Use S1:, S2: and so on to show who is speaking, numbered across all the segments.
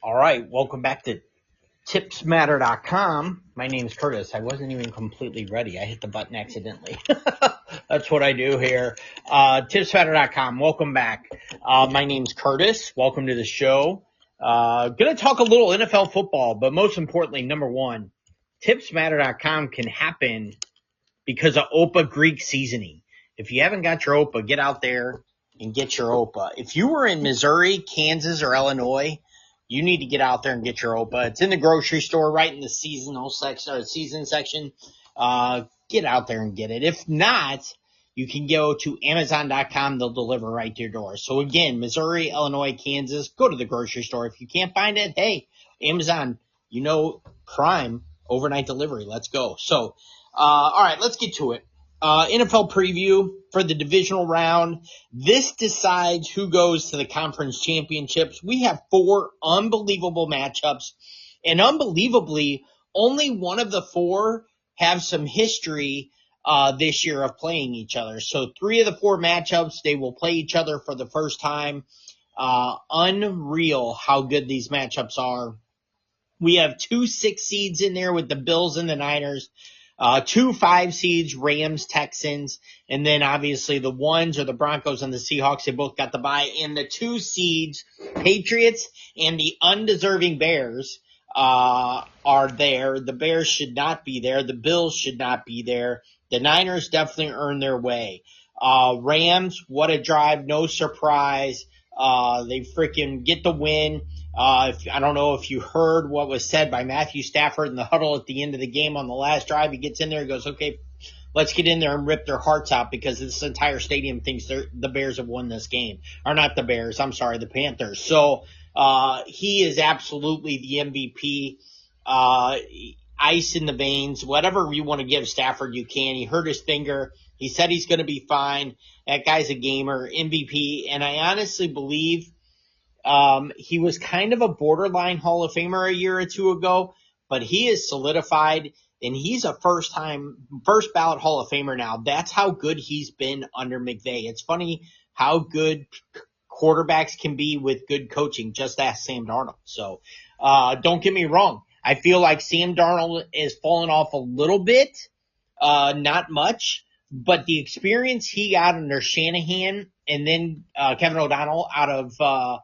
S1: All right, welcome back to tipsmatter.com. My name's Curtis. I wasn't even completely ready. I hit the button accidentally. That's what I do here. Tipsmatter.com. Welcome back. My name's Curtis. Welcome to the show. Gonna talk a little NFL football, but most importantly, number one, tipsmatter.com can happen because of OPA Greek seasoning. If you haven't got your OPA, get out there and get your OPA. If you were in Missouri, Kansas, or Illinois, you need to get out there and get your OPA. It's in the grocery store, right in the season section. Get out there and get it. If not, you can go to Amazon.com. They'll deliver right to your door. So again, Missouri, Illinois, Kansas, go to the grocery store. If you can't find it, hey, Amazon, Prime, overnight delivery. Let's go. So, all right, let's get to it. NFL preview for the divisional round. This decides who goes to the conference championships. We have 4 unbelievable matchups, and unbelievably, only one of the 4 have some history this year of playing each other. So 3 of the 4 matchups, they will play each other for the first time. Unreal how good these matchups are. We have 2 6 seeds in there with the Bills and the Niners. 2 5 seeds, Rams, Texans, and then obviously the 1s are the Broncos and the Seahawks. They both got the bye. And the 2 seeds, Patriots and the undeserving Bears, are there. The Bears should not be there. The Bills should not be there. The Niners definitely earned their way. Rams, what a drive. No surprise. They freaking get the win. I don't know if you heard what was said by Matthew Stafford in the huddle at the end of the game on the last drive. He gets in there and goes, okay, let's get in there and rip their hearts out because this entire stadium thinks the Bears have won this game. Or not the Bears, I'm sorry, the Panthers. So he is absolutely the MVP. Ice in the veins, whatever you want to give Stafford, you can. He hurt his finger. He said he's going to be fine. That guy's a gamer, MVP. And I honestly believe he was kind of a borderline Hall of Famer a year or 2 ago, but he is solidified, and he's a first ballot Hall of Famer now. That's how good he's been under McVay. It's funny how good quarterbacks can be with good coaching. Just ask Sam Darnold. So don't get me wrong. I feel like Sam Darnold is falling off a little bit, not much, but the experience he got under Shanahan and then Kevin O'Donnell out of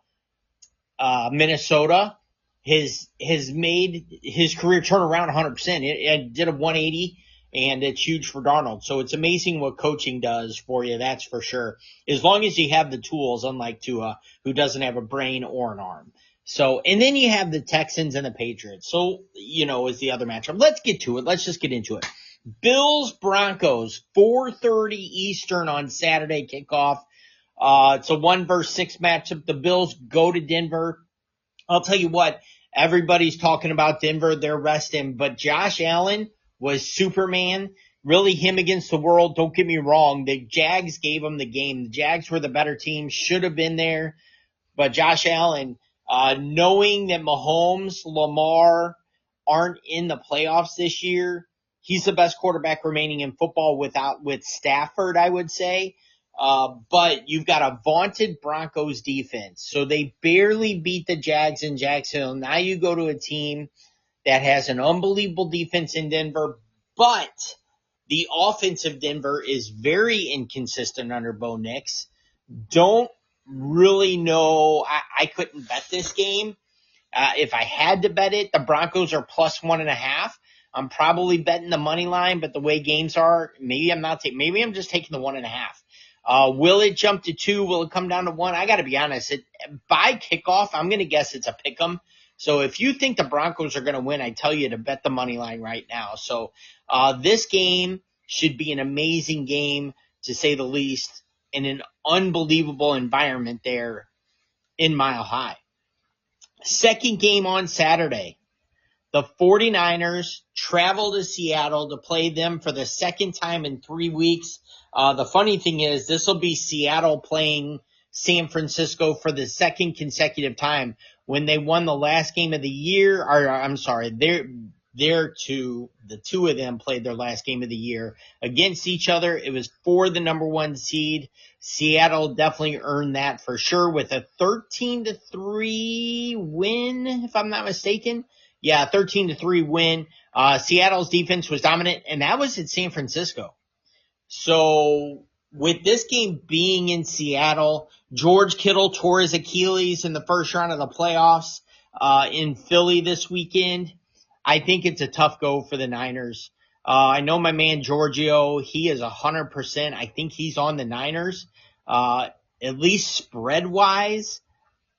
S1: Minnesota has made his career turn around 100%. It did a 180, and it's huge for Darnold. So it's amazing what coaching does for you, that's for sure. As long as you have the tools, unlike Tua, who doesn't have a brain or an arm. So, and then you have the Texans and the Patriots. So, is the other matchup. Let's get to it. Let's just get into it. Bills, Broncos, 4:30 Eastern on Saturday kickoff. It's a 1 versus 6 matchup. The Bills go to Denver. I'll tell you what, everybody's talking about Denver. They're resting, but Josh Allen was Superman, really him against the world. Don't get me wrong. The Jags gave him the game. The Jags were the better team, should have been there, but Josh Allen, knowing that Mahomes, Lamar aren't in the playoffs this year, he's the best quarterback remaining in football with Stafford, I would say. But you've got a vaunted Broncos defense. So they barely beat the Jags in Jacksonville. Now you go to a team that has an unbelievable defense in Denver, but the offense of Denver is very inconsistent under Bo Nix. Don't really know. I couldn't bet this game. If I had to bet it, the Broncos are plus 1.5. I'm probably betting the money line, but the way games are, maybe I'm not maybe I'm just taking the 1.5. Will it jump to 2? Will it come down to 1? I got to be honest. By kickoff, I'm going to guess it's a pick 'em. So if you think the Broncos are going to win, I tell you to bet the money line right now. So this game should be an amazing game, to say the least, in an unbelievable environment there in Mile High. Second game on Saturday. The 49ers travel to Seattle to play them for the second time in 3 weeks. The funny thing is, this will be Seattle playing San Francisco for the second consecutive time. When they won the last game of the year, or I'm sorry, the two of them played their last game of the year against each other. It was for the number one seed. Seattle definitely earned that for sure with a 13-3 win, if I'm not mistaken. Yeah, 13-3 win. Seattle's defense was dominant, and that was at San Francisco. So with this game being in Seattle, George Kittle tore his Achilles in the first round of the playoffs in Philly this weekend. I think it's a tough go for the Niners. I know my man Giorgio, he is 100%. I think he's on the Niners, at least spread-wise.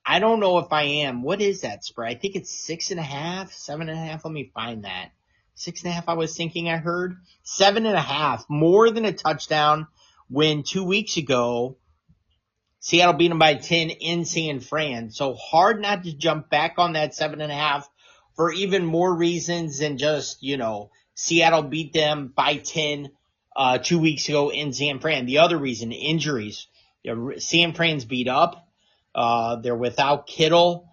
S1: I don't know if I am. What is that spread? I think it's 6.5, 7.5. Let me find that. 6.5, I was thinking I heard. 7.5, more than a touchdown, when 2 weeks ago, Seattle beat them by 10 in San Fran. So hard not to jump back on that 7.5 for even more reasons than just, Seattle beat them by 10 2 weeks ago in San Fran. The other reason, injuries. San Fran's beat up. They're without Kittle.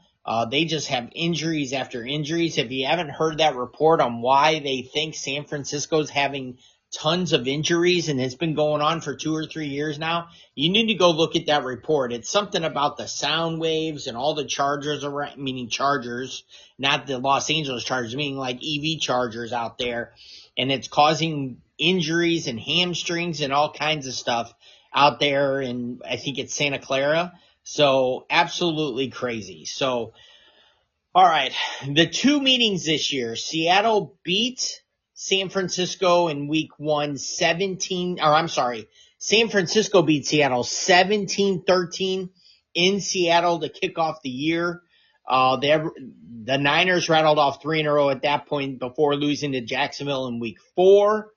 S1: They just have injuries after injuries. If you haven't heard that report on why they think San Francisco's having tons of injuries, and it's been going on for 2 or 3 years now, you need to go look at that report. It's something about the sound waves and all the chargers around, meaning chargers, not the Los Angeles Chargers, meaning like EV chargers out there. And it's causing injuries and hamstrings and all kinds of stuff out there. And I think it's Santa Clara. So absolutely crazy. So, all right, the two meetings this year, Seattle beat San Francisco in week 1, San Francisco beat Seattle 17-13 in Seattle to kick off the year. The Niners rattled off 3 in a row at that point before losing to Jacksonville in week 4.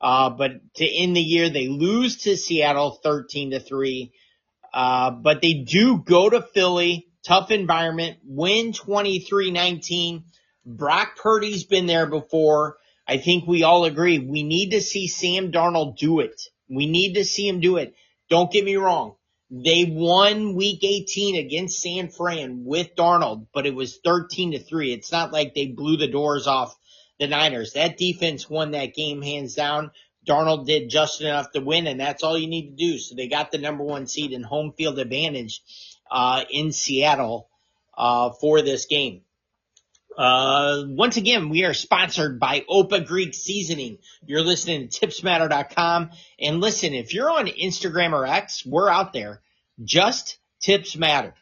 S1: But to end the year, they lose to Seattle 13-3. But they do go to Philly, tough environment, win 23-19. Brock Purdy's been there before. I think we all agree we need to see Sam Darnold do it. We need to see him do it. Don't get me wrong. They won week 18 against San Fran with Darnold, but it was 13-3. It's not like they blew the doors off the Niners. That defense won that game hands down. Darnold did just enough to win, and that's all you need to do. So they got the number one seed and home field advantage in Seattle for this game. Once again, we are sponsored by Opa Greek Seasoning. You're listening to tipsmatter.com. And listen, if you're on Instagram or X, we're out there. Just Tips Matter.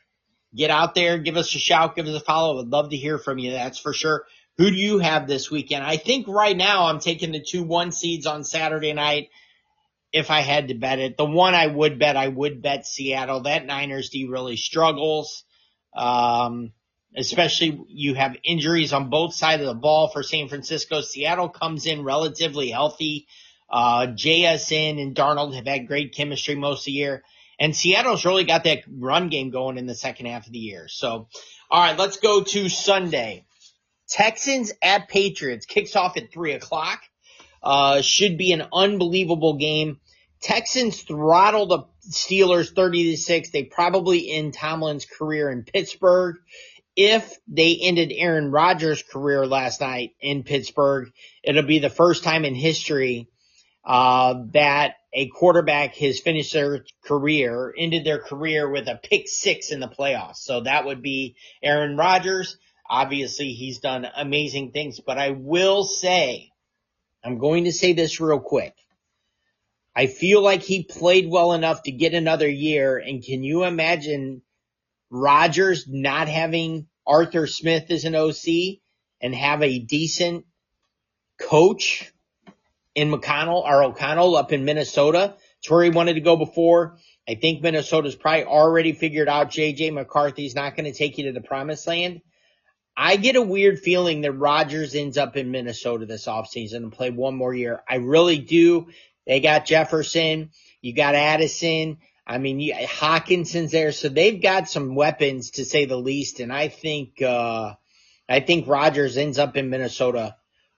S1: Get out there, give us a shout, give us a follow. I'd love to hear from you, that's for sure. Who do you have this weekend? I think right now I'm taking the 2-1 seeds on Saturday night if I had to bet it. The one I would bet Seattle. That Niners D really struggles. Especially you have injuries on both sides of the ball for San Francisco. Seattle comes in relatively healthy. JSN and Darnold have had great chemistry most of the year. And Seattle's really got that run game going in the second half of the year. So, all right, let's go to Sunday. Texans at Patriots kicks off at 3 o'clock. Should be an unbelievable game. Texans throttled the Steelers 30-6. They probably end Tomlin's career in Pittsburgh. If they ended Aaron Rodgers' career last night in Pittsburgh, it'll be the first time in history that a quarterback has finished their career, ended their career with a pick 6 in the playoffs. So that would be Aaron Rodgers. Obviously, he's done amazing things, but I will say, I'm going to say this real quick. I feel like he played well enough to get another year, and can you imagine Rodgers not having Arthur Smith as an OC and have a decent coach in O'Connell up in Minnesota? It's where he wanted to go before. I think Minnesota's probably already figured out J.J. McCarthy's not going to take you to the promised land. I get a weird feeling that Rodgers ends up in Minnesota this offseason and play one more year. I really do. They got Jefferson. You got Addison. I mean, Hawkinson's there. So they've got some weapons, to say the least. And I think Rodgers ends up in Minnesota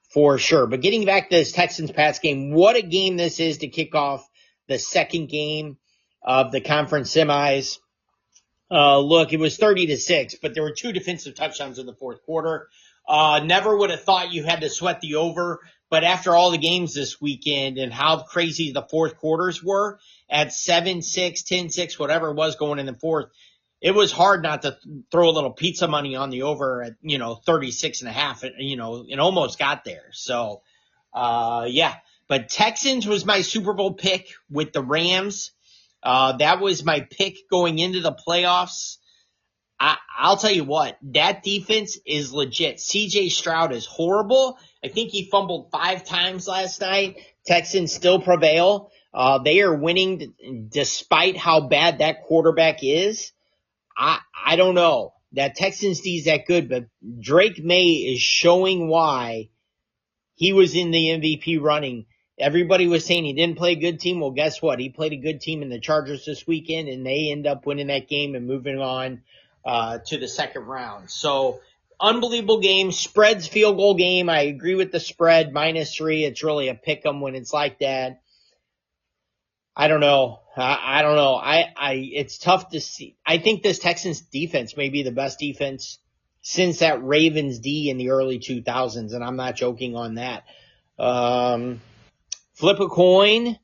S1: for sure. But getting back to this Texans-Pats game, what a game this is to kick off the second game of the conference semis. Look, it was 30-6, but there were 2 defensive touchdowns in the fourth quarter. Never would have thought you had to sweat the over, but after all the games this weekend and how crazy the fourth quarters were at 7-6, 10-6, whatever it was going in the fourth, it was hard not to throw a little pizza money on the over at, 36.5. It almost got there. So, yeah. But Texans was my Super Bowl pick with the Rams. That was my pick going into the playoffs. I'll tell you what, that defense is legit. C.J. Stroud is horrible. I think he fumbled 5 times last night. Texans still prevail. They are winning despite how bad that quarterback is. I don't know. That Texans D is that good, but Drake May is showing why he was in the MVP running. Everybody was saying he didn't play a good team. Well, guess what? He played a good team in the Chargers this weekend, and they end up winning that game and moving on to the second round. So, unbelievable game. Spreads field goal game. I agree with the spread, -3. It's really a pick 'em when it's like that. I don't know. I don't know. It's tough to see. I think this Texans defense may be the best defense since that Ravens D in the early 2000s, and I'm not joking on that. Flip a coin,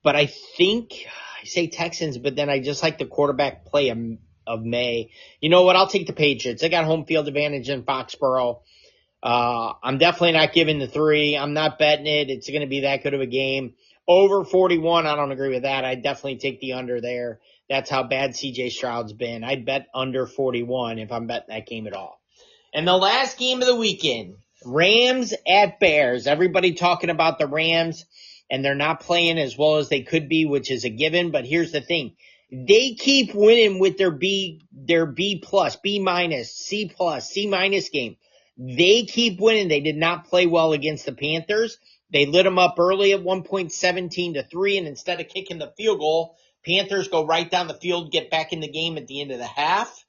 S1: but I think I say Texans, but then I just like the quarterback play of May. You know what? I'll take the Patriots. They got home field advantage in Foxborough. I'm definitely not giving the 3. I'm not betting it. It's going to be that good of a game. Over 41, I don't agree with that. I'd definitely take the under there. That's how bad C.J. Stroud's been. I'd bet under 41 if I'm betting that game at all. And the last game of the weekend, Rams at Bears. Everybody talking about the Rams, and they're not playing as well as they could be, which is a given. But here's the thing. They keep winning with their B plus, B minus, C plus, C minus game. They keep winning. They did not play well against the Panthers. They lit them up early at 1.17-3, and instead of kicking the field goal, Panthers go right down the field, get back in the game at the end of the half.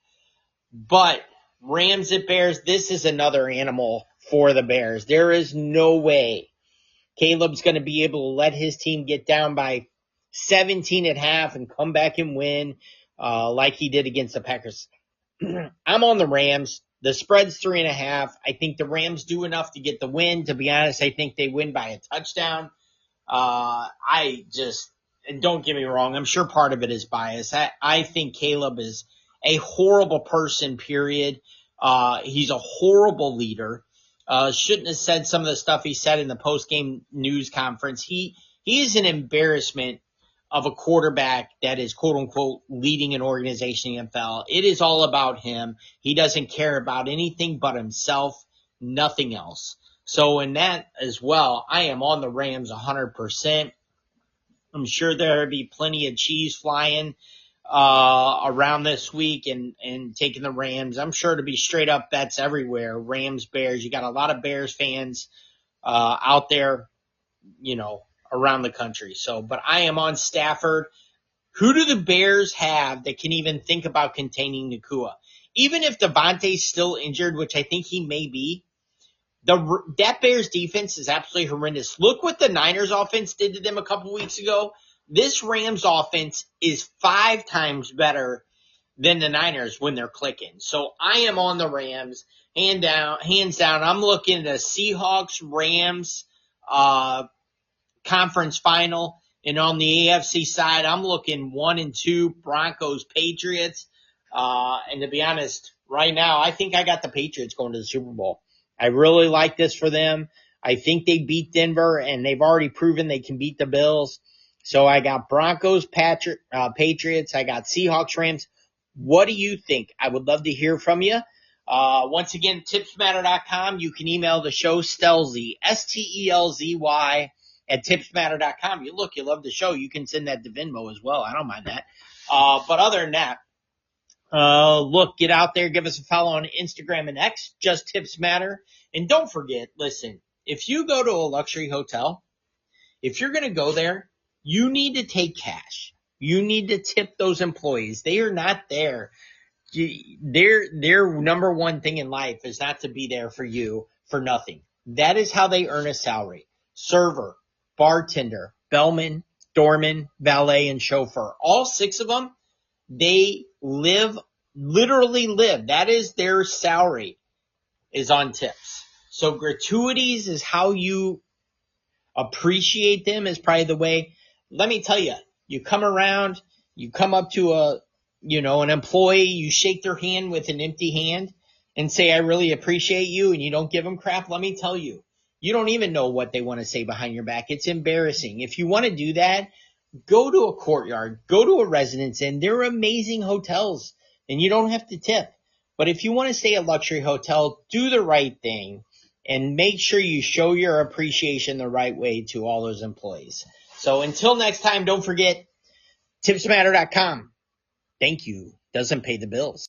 S1: But Rams at Bears, this is another animal for the Bears. There is no way Caleb's going to be able to let his team get down by 17 at half and come back and win like he did against the Packers. I'm on the Rams. The spread's 3.5. I think the Rams do enough to get the win. To be honest, I think they win by a touchdown. Don't get me wrong. I'm sure part of it is bias. I think Caleb is a horrible person, period. He's a horrible leader. Shouldn't have said some of the stuff he said in the post-game news conference. He is an embarrassment of a quarterback that is, quote-unquote, leading an organization in the NFL. It is all about him. He doesn't care about anything but himself, nothing else. So in that as well, I am on the Rams 100%. I'm sure there'll be plenty of cheese flying around this week and taking the Rams. I'm sure to be straight up bets everywhere. Rams, Bears. You got a lot of Bears fans out there, around the country. So, but I am on Stafford. Who do the Bears have that can even think about containing Nakua? Even if Devontae's still injured, which I think he may be, that Bears defense is absolutely horrendous. Look what the Niners offense did to them a couple weeks ago. This Rams offense is 5 times better than the Niners when they're clicking. So I am on the Rams, hands down. I'm looking at a Seahawks-Rams conference final. And on the AFC side, I'm looking 1-2 Broncos-Patriots. And to be honest, right now, I think I got the Patriots going to the Super Bowl. I really like this for them. I think they beat Denver, and they've already proven they can beat the Bills. So I got Broncos, Patriots. I got Seahawks, Rams. What do you think? I would love to hear from you. Once again, tipsmatter.com. You can email the show, Stelzy, Stelzy, at tipsmatter.com. You love the show. You can send that to Venmo as well. I don't mind that. But other than that, get out there. Give us a follow on Instagram and X. Just Tips Matter. And don't forget, listen, if you go to a luxury hotel, if you're going to go there, you need to take cash. You need to tip those employees. They are not there. Their number one thing in life is not to be there for you for nothing. That is how they earn a salary. Server, bartender, bellman, doorman, valet, and chauffeur. All 6 of them, they literally live. That is their salary, is on tips. So gratuities is how you appreciate them, is probably the way. Let me tell you, you come around, you come up to an employee, you shake their hand with an empty hand and say, I really appreciate you, and you don't give them crap. Let me tell you, you don't even know what they want to say behind your back. It's embarrassing. If you want to do that, go to a Courtyard, go to a Residence Inn. They're amazing hotels, and you don't have to tip. But if you want to stay at a luxury hotel, do the right thing and make sure you show your appreciation the right way to all those employees. So until next time, don't forget, tipsmatter.com. Thank you. Doesn't pay the bills.